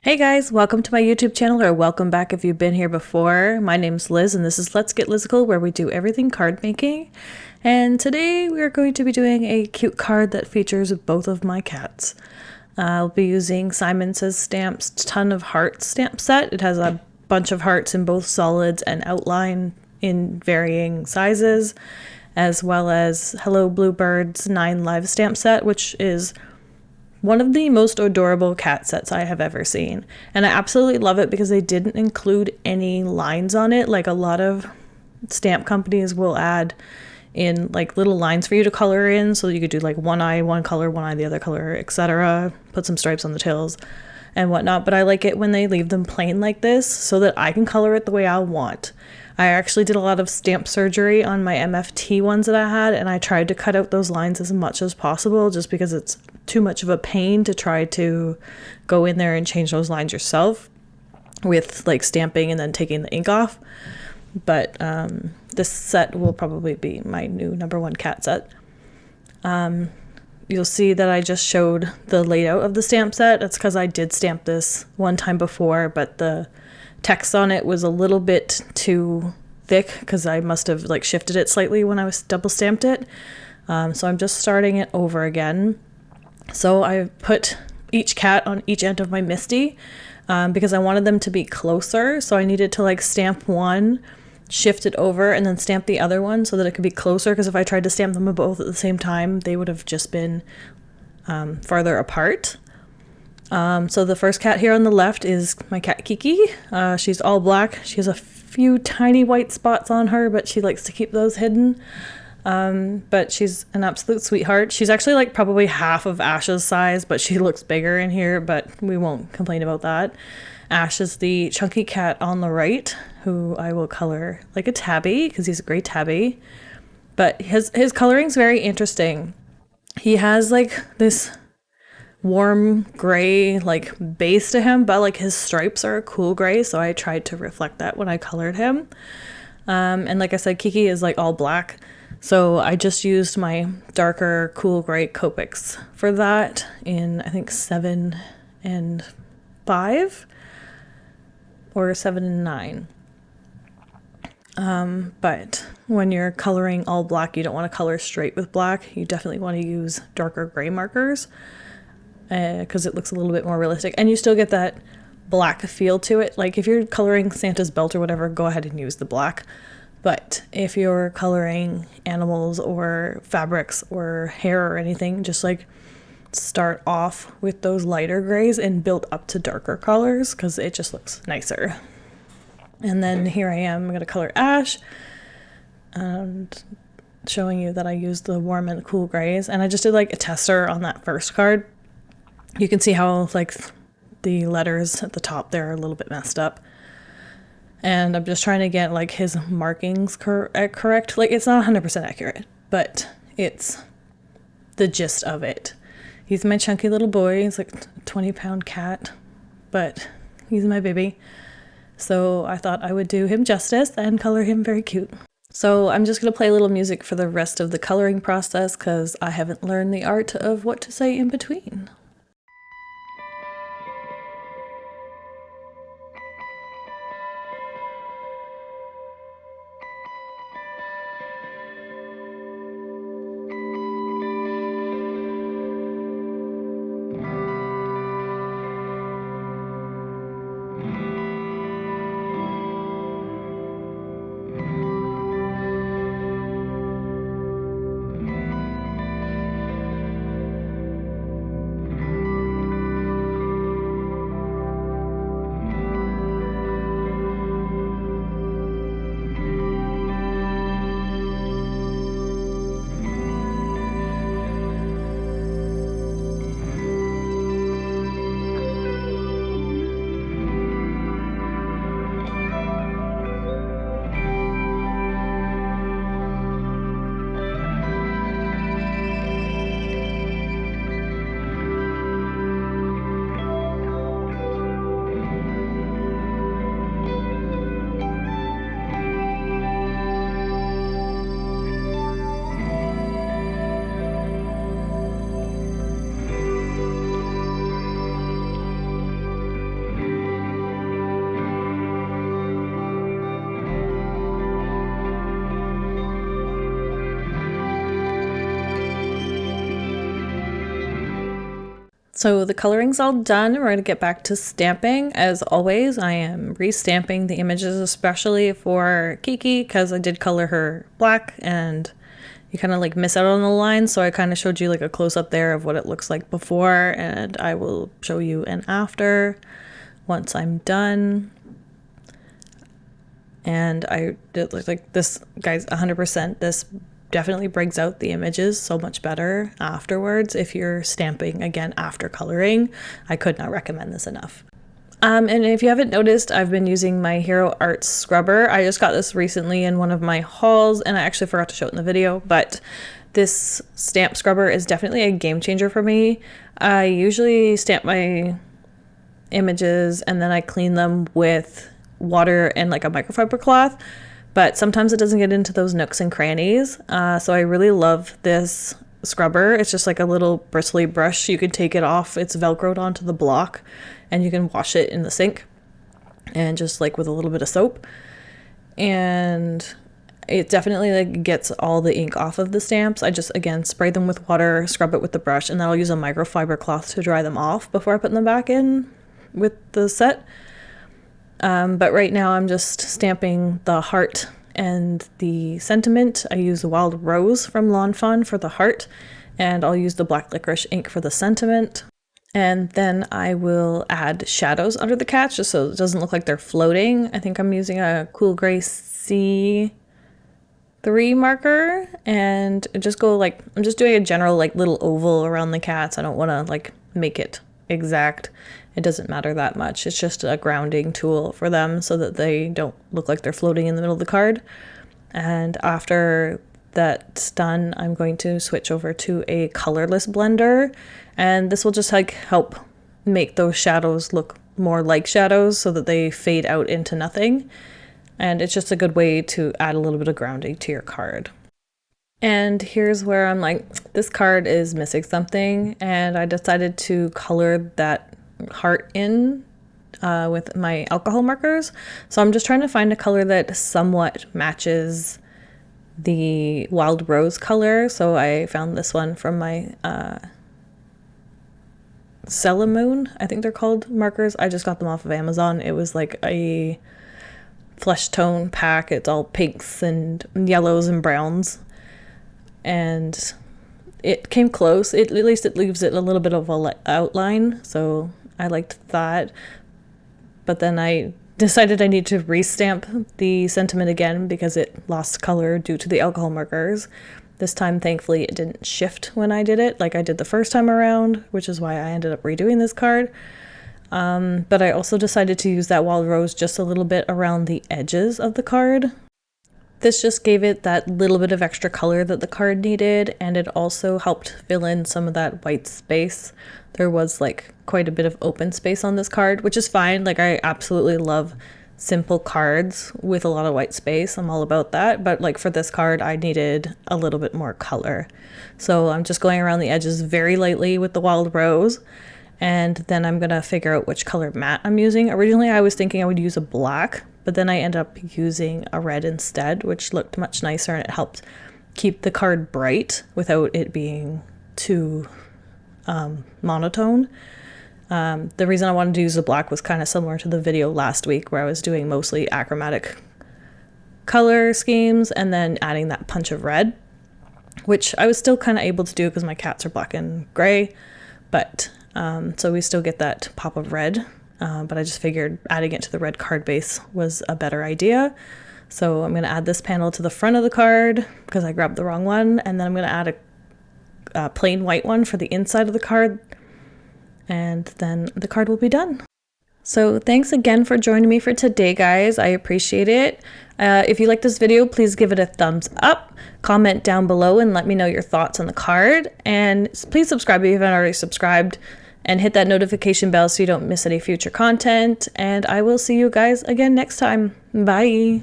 Hey guys, welcome to my YouTube channel, or welcome back if you've been here before. My name's Liz and this is Let's Get Lizical, where we do everything card making. And today we are going to be doing a cute card that features both of my cats. I'll be using Simon Says Stamps Ton of Hearts stamp set. It has a bunch of hearts in both solids and outline in varying sizes, as well as Hello Bluebirds 9 Live stamp set, which is one of the most adorable cat sets I have ever seen. And I absolutely love it because they didn't include any lines on it. Like a lot of stamp companies will add in like little lines for you to color in. So you could do like one eye, one color, one eye, the other color, etc. Put some stripes on the tails and whatnot. But I like it when they leave them plain like this so that I can color it the way I want. I actually did a lot of stamp surgery on my MFT ones that I had, and I tried to cut out those lines as much as possible just because it's too much of a pain to try to go in there and change those lines yourself with like stamping and then taking the ink off. But this set will probably be my new #1 cat set. You'll see that I just showed the layout of the stamp set. That's because I did stamp this one time before, but the text on it was a little bit too thick because I must have like shifted it slightly when I was double stamped it. So I'm just starting it over again. So I put each cat on each end of my Misty because I wanted them to be closer. So I needed to like stamp one, shift it over, and then stamp the other one so that it could be closer, because if I tried to stamp them both at the same time, they would have just been farther apart. So the first cat here on the left is my cat Kiki. She's all black. She has a few tiny white spots on her, but she likes to keep those hidden. But she's an absolute sweetheart. She's actually like probably half of Ash's size, but she looks bigger in here, but we won't complain about that. Ash is the chunky cat on the right, who I will color like a tabby because he's a great tabby. But his coloring's very interesting. He has like this warm gray like base to him, but like his stripes are a cool gray, so I tried to reflect that when I colored him. And like I said, Kiki is like all black, so I just used my darker cool gray Copics for that in I think 7 and 5 or 7 and 9. But when you're coloring all black, you don't want to color straight with black. You definitely want to use darker gray markers because it looks a little bit more realistic, and you still get that black feel to it. Like if you're coloring Santa's belt or whatever, go ahead and use the black. But if you're coloring animals or fabrics or hair or anything, just like start off with those lighter grays and build up to darker colors because it just looks nicer. And then here I am, I'm going to color Ash and showing you that I used the warm and cool grays, and I just did like a tester on that first card. You can see how like the letters at the top there are a little bit messed up. And I'm just trying to get like his markings correct. Like it's not 100% accurate, but it's the gist of it. He's my chunky little boy. He's like a 20-pound cat, but he's my baby. So I thought I would do him justice and color him very cute. So I'm just going to play a little music for the rest of the coloring process because I haven't learned the art of what to say in between. So the coloring's all done. We're going to get back to stamping. As always, I am re-stamping the images, especially for Kiki, because I did color her black and you kind of like miss out on the lines. So I kind of showed you like a close-up there of what it looks like before, and I will show you an after once I'm done. And I did look like this, guys, 100%. This definitely brings out the images so much better afterwards. If you're stamping again after coloring, I could not recommend this enough. And if you haven't noticed, I've been using my Hero Arts scrubber. I just got this recently in one of my hauls, and I actually forgot to show it in the video, but this stamp scrubber is definitely a game changer for me. I usually stamp my images and then I clean them with water and like a microfiber cloth, but sometimes it doesn't get into those nooks and crannies. So I really love this scrubber. It's just like a little bristly brush. You can take it off. It's velcroed onto the block and you can wash it in the sink and just like with a little bit of soap. And it definitely like gets all the ink off of the stamps. I just, again, spray them with water, scrub it with the brush, and then I'll use a microfiber cloth to dry them off before I put them back in with the set. But right now I'm just stamping the heart and the sentiment. I use the Wild Rose from Lawn Fun for the heart, and I'll use the black licorice ink for the sentiment. And then I will add shadows under the cats just so it doesn't look like they're floating. I think I'm using a Cool Gray C3 marker, and just go like, I'm just doing a general like little oval around the cats. I don't want to like make it exact. It doesn't matter that much. It's just a grounding tool for them so that they don't look like they're floating in the middle of the card. And after that's done, I'm going to switch over to a colorless blender, and this will just like help make those shadows look more like shadows so that they fade out into nothing. And it's just a good way to add a little bit of grounding to your card. And here's where I'm like, this card is missing something, and I decided to color that heart in with my alcohol markers. So I'm just trying to find a color that somewhat matches the Wild Rose color. So I found this one from my Celamoon, I think they're called, markers. I just got them off of Amazon. It was like a flesh tone pack. It's all pinks and yellows and browns, and it came close. At least it leaves it a little bit of a outline, so I liked that. But then I decided I need to restamp the sentiment again because it lost color due to the alcohol markers. This time, thankfully, it didn't shift when I did it like I did the first time around, which is why I ended up redoing this card. But I also decided to use that Wild Rose just a little bit around the edges of the card. This just gave it that little bit of extra color that the card needed, and it also helped fill in some of that white space. There was like quite a bit of open space on this card, which is fine. Like, I absolutely love simple cards with a lot of white space. I'm all about that. But like for this card, I needed a little bit more color. So I'm just going around the edges very lightly with the Wild Rose. And then I'm going to figure out which color matte I'm using. Originally, I was thinking I would use a black, but then I ended up using a red instead, which looked much nicer, and it helped keep the card bright without it being too monotone. The reason I wanted to use the black was kind of similar to the video last week where I was doing mostly achromatic color schemes and then adding that punch of red, which I was still kind of able to do because my cats are black and gray, but so we still get that pop of red, but I just figured adding it to the red card base was a better idea. So I'm going to add this panel to the front of the card because I grabbed the wrong one, and then I'm going to add a plain white one for the inside of the card, and then the card will be done. So thanks again for joining me for today, guys. I appreciate it. If you like this video, please give it a thumbs up, comment down below, and let me know your thoughts on the card. And please subscribe if you haven't already subscribed, and hit that notification bell so you don't miss any future content. And I will see you guys again next time. Bye.